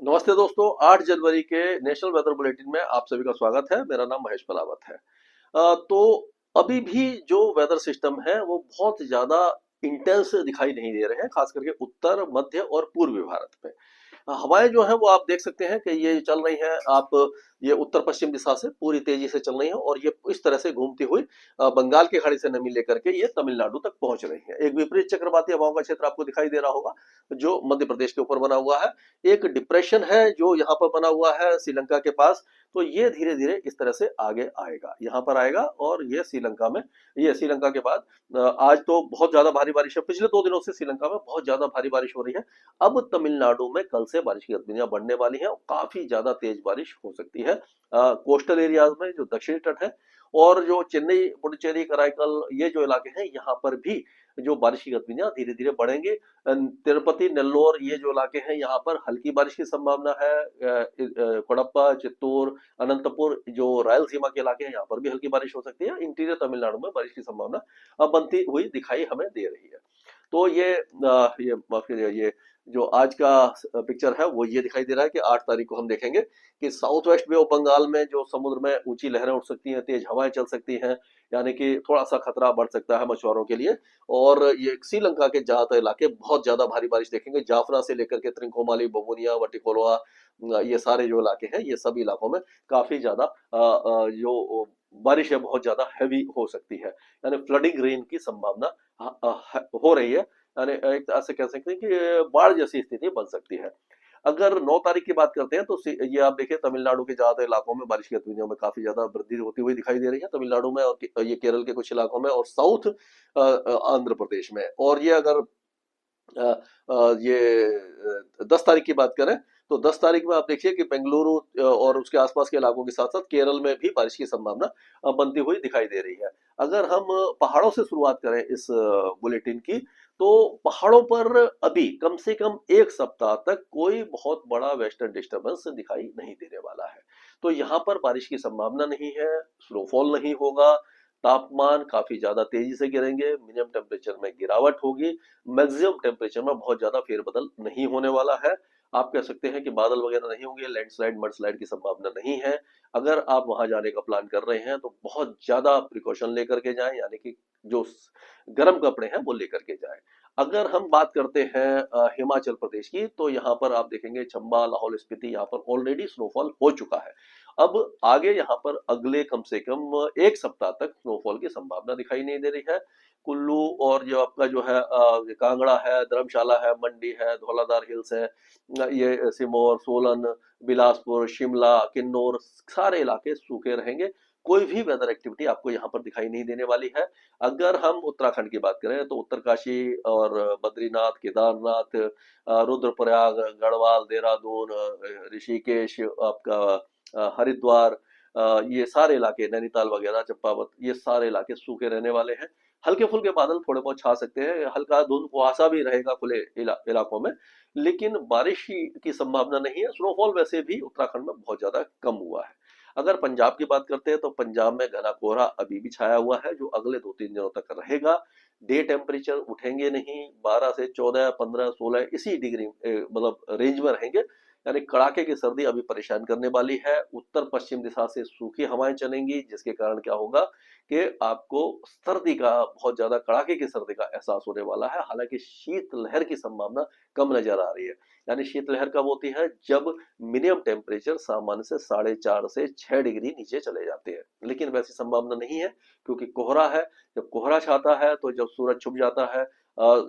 नमस्ते दोस्तों। 8 जनवरी के नेशनल वेदर बुलेटिन में आप सभी का स्वागत है। मेरा नाम महेश पलावत है। तो अभी भी जो वेदर सिस्टम है वो बहुत ज्यादा इंटेंस दिखाई नहीं दे रहे हैं, खास करके उत्तर मध्य और पूर्वी भारत में। हवाएं जो है वो आप देख सकते हैं कि ये चल रही हैं। आप ये उत्तर पश्चिम दिशा से पूरी तेजी से चल रही हैं और ये इस तरह से घूमती हुई बंगाल की खाड़ी से नमी लेकर के ये तमिलनाडु तक पहुंच रही है। एक विपरीत चक्रवाती हवाओं का क्षेत्र आपको दिखाई दे रहा होगा जो मध्य प्रदेश के ऊपर बना हुआ है। एक डिप्रेशन है जो यहाँ पर बना हुआ है श्रीलंका के पास। तो ये धीरे धीरे इस तरह से आगे आएगा, यहाँ पर आएगा और ये श्रीलंका में, ये श्रीलंका के बाद आज तो बहुत ज्यादा भारी बारिश है। पिछले 2 दिनों से श्रीलंका में बहुत ज्यादा भारी बारिश हो रही है। अब तमिलनाडु में कल से बारिश की गतिविधियां बढ़ने वाली हैं और काफी ज्यादा तेज बारिश हो सकती है कोस्टल एरियाज में, जो दक्षिणी तट है और जो चेन्नई, पुडुचेरी, कराईकल, ये जो इलाके हैं यहाँ पर भी जो बारिश की गतिविधियां धीरे धीरे बढ़ेंगी। तिरुपति, नेल्लोर, ये जो इलाके हैं यहाँ पर हल्की बारिश की संभावना है। कोडप्पा, चित्तूर, अनंतपुर, जो रायलसीमा के इलाके हैं यहाँ पर भी हल्की बारिश हो सकती है। इंटीरियर तमिलनाडु में बारिश की संभावना अब बनती हुई दिखाई हमें दे रही है। तो ये माफ कीजिए, ये जो आज का पिक्चर है वो ये दिखाई दे रहा है कि 8 तारीख को हम देखेंगे कि south west bay of Bengal में जो समुद्र में ऊंची लहरें उठ सकती हैं, तेज हवाएं चल सकती हैं, यानी कि थोड़ा सा खतरा बढ़ सकता है मछुआरों के लिए। और ये श्रीलंका के ज्यादातर इलाके बहुत ज्यादा भारी बारिश देखेंगे। जाफना से लेकर के त्रिंकोमाली, बबूनिया, वटिकोलवा, ये सारे जो इलाके हैं ये सभी इलाकों में काफी ज्यादा जो बारिश है बहुत ज्यादा हैवी हो सकती है, यानी फ्लडिंग रेन की संभावना हो रही है। यानी एक तरह से कह सकते हैं कि बाढ़ जैसी स्थिति बन सकती है। अगर 9 तारीख की बात करते हैं तो ये आप देखिए तमिलनाडु के ज्यादातर इलाकों में बारिश की गतिविधियों में काफी ज्यादा वृद्धि होती हुई दिखाई दे रही है तमिलनाडु में, और ये केरल के कुछ इलाकों में और साउथ आंध्र प्रदेश में। और ये अगर ये 10 तारीख की बात करें तो 10 तारीख में आप देखिए कि बेंगलुरु और उसके आसपास के इलाकों के साथ साथ केरल में भी बारिश की संभावना बनती हुई दिखाई दे रही है। अगर हम पहाड़ों से शुरुआत करें इस बुलेटिन की, तो पहाड़ों पर अभी कम से कम 1 सप्ताह तक कोई बहुत बड़ा वेस्टर्न डिस्टर्बेंस दिखाई नहीं देने वाला है। तो यहाँ पर बारिश की संभावना नहीं है, स्नोफॉल नहीं होगा, तापमान काफी ज्यादा तेजी से गिरेंगे, मिनिमम टेम्परेचर में गिरावट होगी, मैक्सिमम टेम्परेचर में बहुत ज्यादा फेरबदल नहीं होने वाला है। आप कह सकते हैं कि बादल वगैरह नहीं होंगे, लैंडस्लाइड, मडस्लाइड की संभावना नहीं है। अगर आप वहां जाने का प्लान कर रहे हैं तो बहुत ज्यादा प्रिकॉशन लेकर के जाएं, यानी कि जो गर्म कपड़े हैं वो लेकर के जाएं। अगर हम बात करते हैं हिमाचल प्रदेश की, तो यहाँ पर आप देखेंगे चंबा, लाहौल स्पीति, यहाँ पर ऑलरेडी स्नोफॉल हो चुका है। अब आगे यहाँ पर अगले कम से कम 1 सप्ताह तक स्नोफॉल की संभावना दिखाई नहीं दे रही है। कुल्लू और जो आपका जो है कांगड़ा है, धर्मशाला है, मंडी है, धौलाधार हिल्स है, ये सिमोर, सोलन, बिलासपुर, शिमला, किन्नौर, सारे इलाके सूखे रहेंगे। कोई भी वेदर एक्टिविटी आपको यहाँ पर दिखाई नहीं देने वाली है। अगर हम उत्तराखंड की बात करें तो उत्तरकाशी और बद्रीनाथ, केदारनाथ, रुद्रप्रयाग, गढ़वाल, देहरादून, ऋषिकेश, आपका हरिद्वार, ये सारे इलाके, नैनीताल वगैरह, चंपावत, ये सारे इलाके सूखे रहने वाले हैं। हल्के फुल्के बादल थोड़े बहुत छा सकते हैं, हल्का धुंध कुहासा भी रहेगा खुले इलाकों में, लेकिन बारिश की संभावना नहीं है। स्नोफॉल वैसे भी उत्तराखंड में बहुत ज्यादा कम हुआ है। अगर पंजाब की बात करते हैं तो पंजाब में घना कोहरा अभी भी छाया हुआ है जो अगले 2-3 दिनों तक रहेगा। डे टेम्परेचर उठेंगे नहीं, 12 से 14, 15, 16 इसी डिग्री मतलब रेंज में रहेंगे। यानी कड़ाके की सर्दी अभी परेशान करने वाली है। उत्तर पश्चिम दिशा से सूखी हवाएं चलेंगी जिसके कारण क्या होगा कि आपको सर्दी का, बहुत ज्यादा कड़ाके की सर्दी का एहसास होने वाला है। हालांकि शीतलहर की संभावना कम नजर आ रही है। यानी शीतलहर कब होती है? जब मिनिमम टेम्परेचर सामान्य से 4.5 से 6 डिग्री नीचे चले जाते हैं, लेकिन वैसी संभावना नहीं है क्योंकि कोहरा है। जब कोहरा छाता है तो जब सूरज छुप जाता है,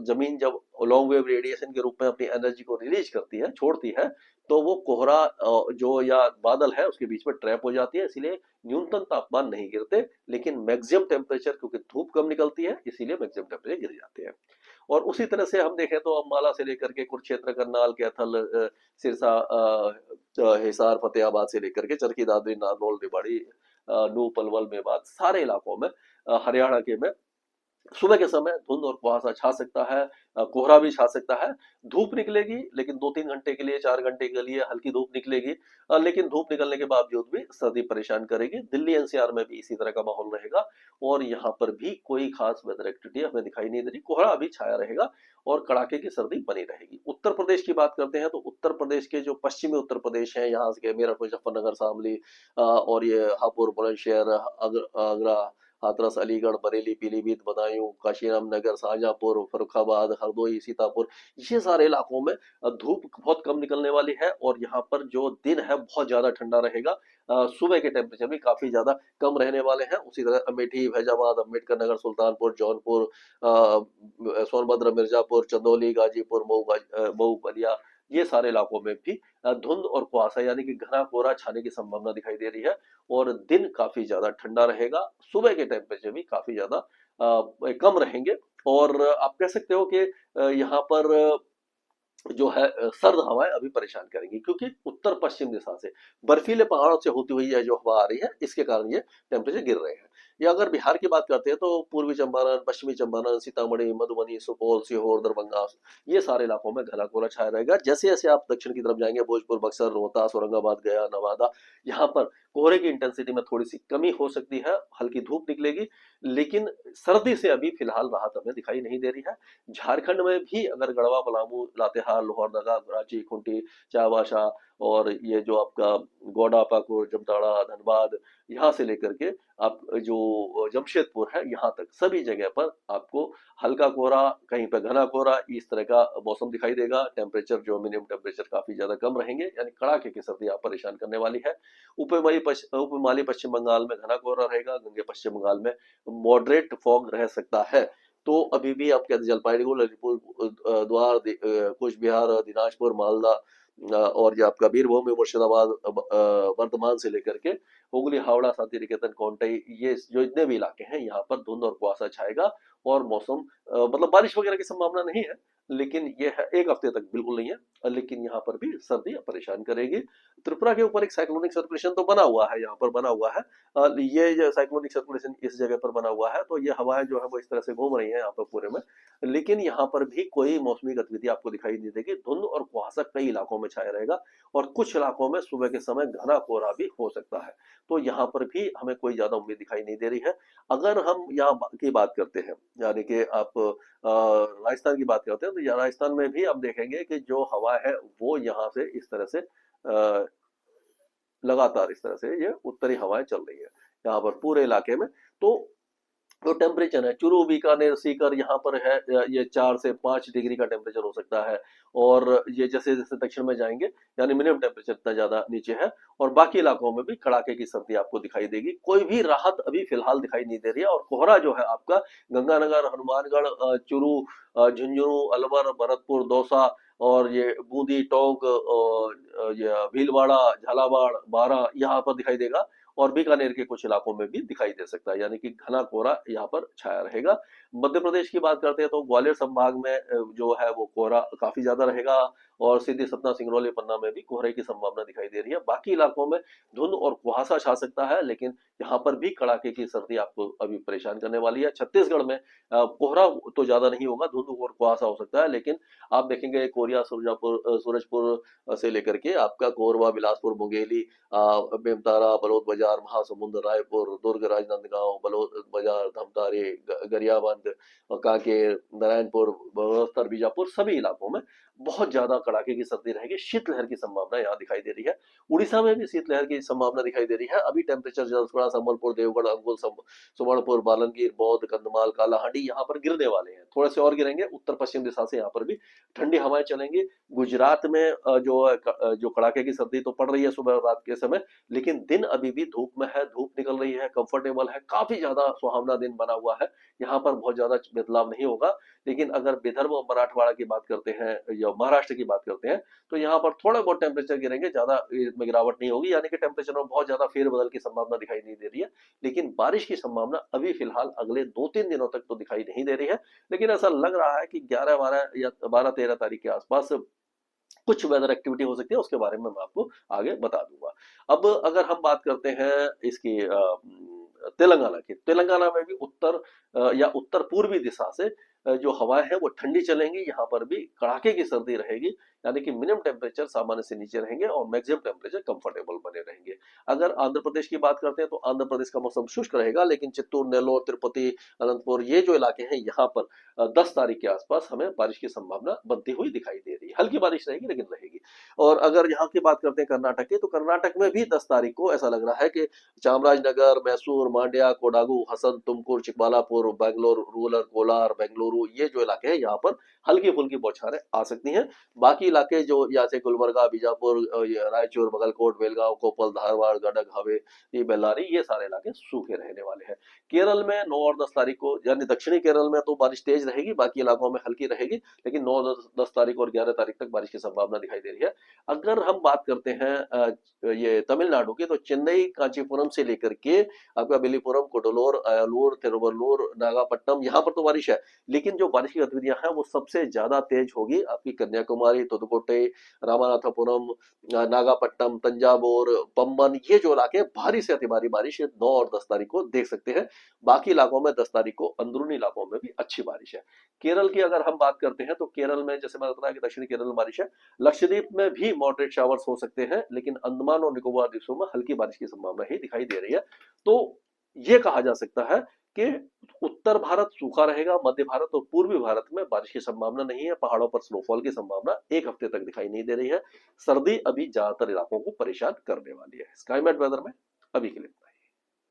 जमीन जब लॉन्ग वेव रेडिएशन के रूप में अपनी एनर्जी को रिलीज करती है, छोड़ती है, तो वो कोहरा जो या बादल है उसके बीच में ट्रैप हो जाती है। इसीलिए न्यूनतम तापमान नहीं गिरते, लेकिन मैक्सिमम टेम्परेचर, क्योंकि धूप कम निकलती है इसीलिए मैक्सिमम टेम्परेचर गिर जाते हैं। और उसी तरह से हम देखें तो अम्बाला से लेकर के कुरुक्षेत्र, करनाल, कैथल, सिरसा, हिसार, फतेहाबाद से लेकर के चरखी दादरी, नारनौल, निवाड़ी, नूह, पलवल, मेवात, सारे इलाकों में, हरियाणा के में सुबह के समय धुंध और कुहासा छा सकता है, कोहरा भी छा सकता है। धूप निकलेगी, लेकिन 2-3 घंटे के लिए, 4 घंटे के लिए हल्की धूप निकलेगी। लेकिन धूप निकलने के बावजूद भी सर्दी परेशान करेगी। दिल्ली एनसीआर में भी इसी तरह का माहौल रहेगा और यहाँ पर भी कोई खास वेदर एक्टिविटी हमें दिखाई नहीं दे रही। कोहरा अभी छाया रहेगा और कड़ाके की सर्दी बनी रहेगी। उत्तर प्रदेश की बात करते हैं तो उत्तर प्रदेश के जो पश्चिमी उत्तर प्रदेश है, यहाँ से मेरठ, मुजफ्फरनगर, शामली और ये हापुड़, बुलंदशहर, आगरा, हाथरस, अलीगढ़, बरेली, पीलीभीत, बदायूं, काशीराम नगर, शाहजहांपुर, फर्रुखाबाद, हरदोई, सीतापुर, ये सारे इलाकों में धूप बहुत कम निकलने वाली है और यहाँ पर जो दिन है बहुत ज्यादा ठंडा रहेगा। सुबह के टेम्परेचर भी काफी ज्यादा कम रहने वाले हैं। उसी तरह अमेठी, फैजाबाद, अम्बेडकर नगर, सुल्तानपुर, जौनपुर, सोनभद्र, मिर्जापुर, चंदौली, गाजीपुर, मऊ, बलिया, ये सारे इलाकों में भी धुंध और कुहासा यानी कि घना कोहरा छाने की संभावना दिखाई दे रही है और दिन काफी ज्यादा ठंडा रहेगा। सुबह के टेम्परेचर भी काफी ज्यादा कम रहेंगे और आप कह सकते हो कि यहाँ पर जो है सर्द हवाएं अभी परेशान करेंगी, क्योंकि उत्तर पश्चिम दिशा से बर्फीले पहाड़ों से होती हुई यह जो हवा आ रही है, इसके कारण ये टेम्परेचर गिर रहे हैं। या अगर बिहार की बात करते हैं तो पूर्वी चंपारण, पश्चिमी चंपारण, सीतामढ़ी, मधुबनी, सुपौल, सीहोर, दरभंगा, ये सारे इलाकों में घना कोहरा छाया रहेगा। जैसे जैसे आप दक्षिण की तरफ जाएंगे, भोजपुर, बक्सर, रोहतास, औरंगाबाद, गया, नवादा, यहाँ पर कोहरे की इंटेंसिटी में थोड़ी सी कमी हो सकती है, हल्की धूप निकलेगी, लेकिन सर्दी से अभी फिलहाल राहत हमें दिखाई नहीं दे रही है। झारखंड में भी अगर गढ़वा, पलामू, लातेहार, लोहरदगा, रांची, खूंटी, चाईबासा और ये जो आपका गोंडा, पाकुड़, जामताड़ा, धनबाद, यहाँ से लेकर के आप जो जमशेदपुर है, यहाँ तक सभी जगह पर आपको हल्का कोहरा, कहीं पर घना कोहरा, इस तरह का मौसम दिखाई देगा। टेम्परेचर जो मिनिमम टेम्परेचर काफी ज्यादा कम रहेंगे, यानी कड़ाके की सर्दी आप परेशान करने वाली है। उपमाली पश्चिम बंगाल में घना कोहरा रहेगा, गंगे पश्चिम बंगाल में मॉडरेट फॉग रह सकता है। तो अभी भी आप कहते जलपाईगुड़ी, ललितपुर, द्वार, कुच बिहार, दिनाजपुर, मालदा और जो आपका बीरभूम में मुर्शिदाबाद, वर्धमान से लेकर के हुगली, हावड़ा, शांतिनिकेतन, कोंटई, ये जो इतने भी इलाके हैं, यहाँ पर धुंध और कुहासा छाएगा और मौसम मतलब बारिश वगैरह की संभावना नहीं है, लेकिन ये है 1 हफ्ते तक बिल्कुल नहीं है, लेकिन यहाँ पर भी सर्दी परेशान करेगी। त्रिपुरा के ऊपर एक साइक्लोनिक सर्कुलेशन तो बना हुआ है, यहाँ पर बना हुआ है। ये जो साइक्लोनिक सर्कुलेशन इस जगह पर बना हुआ है, तो ये हवाएं जो है वो इस तरह से घूम रही हैं यहाँ पर पूरे में, लेकिन यहाँ पर भी कोई मौसमी गतिविधि आपको दिखाई नहीं देगी। धुंध और कुहासा कई इलाकों में छाया रहेगा और कुछ इलाकों में सुबह के समय घना कोहरा भी हो सकता है। तो यहाँ पर भी हमें कोई ज्यादा उम्मीद दिखाई नहीं दे रही है। अगर हम यहाँ की बात करते हैं, यानी कि आप राजस्थान की बात करते हैं, तो राजस्थान में भी आप देखेंगे कि जो हवा है वो यहाँ से इस तरह से लगातार इस तरह से ये उत्तरी हवाएं चल रही है यहाँ पर पूरे इलाके में। तो जो टेम्परेचर है, चूरू, बीकानेर, सीकर, यहाँ पर है ये 4 से 5 डिग्री का टेम्परेचर हो सकता है और ये जैसे जैसे दक्षिण में जाएंगे, यानी मिनिमम टेम्परेचर इतना ज्यादा नीचे है और बाकी इलाकों में भी कड़ाके की सर्दी आपको दिखाई देगी। कोई भी राहत अभी फिलहाल दिखाई नहीं दे रही है और कोहरा जो है आपका गंगानगर, हनुमानगढ़, चूरू, झुंझुनू, अलवर, भरतपुर, दौसा और ये बूंदी, टोंक और ये भीलवाड़ा, झालावाड़, बारां, यहाँ पर दिखाई देगा और बीकानेर के कुछ इलाकों में भी दिखाई दे सकता है, यानी कि घना कोहरा यहाँ पर छाया रहेगा। मध्य प्रदेश की बात करते हैं तो ग्वालियर संभाग में जो है वो कोहरा काफी ज्यादा रहेगा और सीधी, सतना, सिंगरौली, पन्ना में भी कोहरे की संभावना दिखाई दे रही है। बाकी इलाकों में धुंध और कुहासा छा सकता है, लेकिन यहाँ पर भी कड़ाके की सर्दी आपको अभी परेशान करने वाली है। छत्तीसगढ़ में कोहरा तो ज्यादा नहीं होगा, धुंध और कुहासा हो सकता है, लेकिन आप देखेंगे कोरिया, सूरजपुर से लेकर के आपका कोरबा, बिलासपुर, मुंगेली, बेमतारा, बलौद बाजार, महासमुंद, रायपुर, दुर्ग, राजनांदगांव, बलौद बाजार, धमतारी, गरियाबंद, कांकेर, नारायणपुर, बस्तर, बीजापुर, सभी इलाकों में बहुत ज्यादा कड़ाके की सर्दी रहेगी। शीतलहर की संभावना यहाँ दिखाई दे रही है। उड़ीसा में भी शीतलहर की संभावना दिखाई दे रही है। अभी टेम्परेचर जसवाड़ा, संबलपुर, देवगढ़, अंगुल, सुवर्णपुर, बालनगीर, बौद्ध, कंधमाल, कालाहांडी यहाँ पर गिरने वाले हैं, थोड़े से और गिरेंगे। उत्तर पश्चिम दिशा से यहाँ पर भी ठंडी हवाएं चलेंगी। गुजरात में जो कड़ाके की सर्दी तो पड़ रही है सुबह और रात के समय, लेकिन दिन अभी भी धूप में है, धूप निकल रही है, कंफर्टेबल है, काफी ज्यादा सुहावना दिन बना हुआ है। यहाँ पर बहुत ज्यादा बदलाव नहीं होगा। लेकिन अगर विदर्भ और मराठवाड़ा की बात करते हैं या महाराष्ट्र की बात करते हैं, तो यहाँ पर थोड़ा बहुत टेम्परेचर गिरेंगे, ज्यादा इसमें गिरावट नहीं होगी, यानी कि टेम्परेचर में बहुत ज्यादा फेरबदल की संभावना दिखाई नहीं दे रही है। लेकिन बारिश की संभावना अभी फिलहाल अगले 2-3 दिनों तक तो दिखाई नहीं दे रही है। लेकिन ऐसा लग रहा है कि 11-12 या 12-13 तारीख के आसपास कुछ वेदर एक्टिविटी हो सकती है, उसके बारे में मैं आपको आगे बता दूंगा। अब अगर हम बात करते हैं इसकी तेलंगाना की, तेलंगाना में भी उत्तर या उत्तर पूर्वी दिशा से जो हवाएं हैं वो ठंडी चलेंगी, यहाँ पर भी कड़ाके की सर्दी रहेगी, यानी कि मिनिमम टेम्परेचर सामान्य से नीचे रहेंगे और मैक्सिमम टेम्परेचर कंफर्टेबल बने रहेंगे। अगर आंध्र प्रदेश की बात करते हैं तो आंध्र प्रदेश का मौसम शुष्क रहेगा, लेकिन चित्तूर, नेल्लोर, तिरुपति, अनंतपुर ये जो इलाके हैं यहाँ पर 10 तारीख के आसपास हमें बारिश की संभावना बनती हुई दिखाई दे रही है। हल्की बारिश रहेगी लेकिन रहेगी। और अगर यहाँ की बात करते हैं कर्नाटक की, तो कर्नाटक में भी 10 तारीख को ऐसा लग रहा है कि चामराजनगर, मैसूर, मांड्या, कोडागु, हसन, तुमकुर, चिकबालापुर, बैंगलोर रूरल, कोलार, बेंगलुरु ये जो इलाके हैं यहाँ पर हल्की फुल्की बौछारें आ सकती हैं। बाकी इलाके जो यहाँ से गुलबर्गा, बीजापुर, ये रायचूर, बगलकोट, बेलगांव, कोपल, धारवाड़, गडक, हवेली, बेल्लारी ये सारे इलाके सूखे रहने वाले हैं। केरल में 9 और 10 तारीख को, यानी दक्षिणी केरल में तो बारिश तेज रहेगी, बाकी इलाकों में हल्की रहेगी, लेकिन 9, 10 तारीख और 11 तारीख तक बारिश की संभावना दिखाई दे रही है। अगर हम बात करते हैं ये तमिलनाडु की, तो चेन्नई, कांचीपुरम से लेकर के आपका बेलीपुरम, कोडलोर, अयलूर, तिरुवल्लूर, नागापट्टनम यहाँ पर तो बारिश है, लेकिन जो बारिश की गतिविधियां हैं वो सबसे ज्यादा तेज होगी आपकी कन्याकुमारी, तुतुकोटे, रामनाथपुरम, नागापट्टनम, तंजावुर, पम्बन ये जो इलाके हैं, भारी से अति भारी बारिश 9 और 10 तारीख को देख सकते हैं। बाकी इलाकों में 10 तारीख को अंदरूनी इलाकों में भी अच्छी बारिश है। केरल की अगर हम बात करते हैं तो केरल में जैसे मैंने बताया कि दक्षिणी केरल में बारिश है, लक्षद्वीप में भी मॉडरेट शावर्स हो सकते हैं, लेकिन अंडमान और निकोबार द्वीपों में हल्की बारिश की संभावना ही दिखाई दे रही है। तो ये कहा जा सकता है कि उत्तर भारत सूखा रहेगा, मध्य भारत और पूर्वी भारत में बारिश की संभावना नहीं है, पहाड़ों पर स्नोफॉल की संभावना 1 हफ्ते तक दिखाई नहीं दे रही है। सर्दी अभी ज्यादातर इलाकों को परेशान करने वाली है। स्काईमेट वेदर में अभी के लिए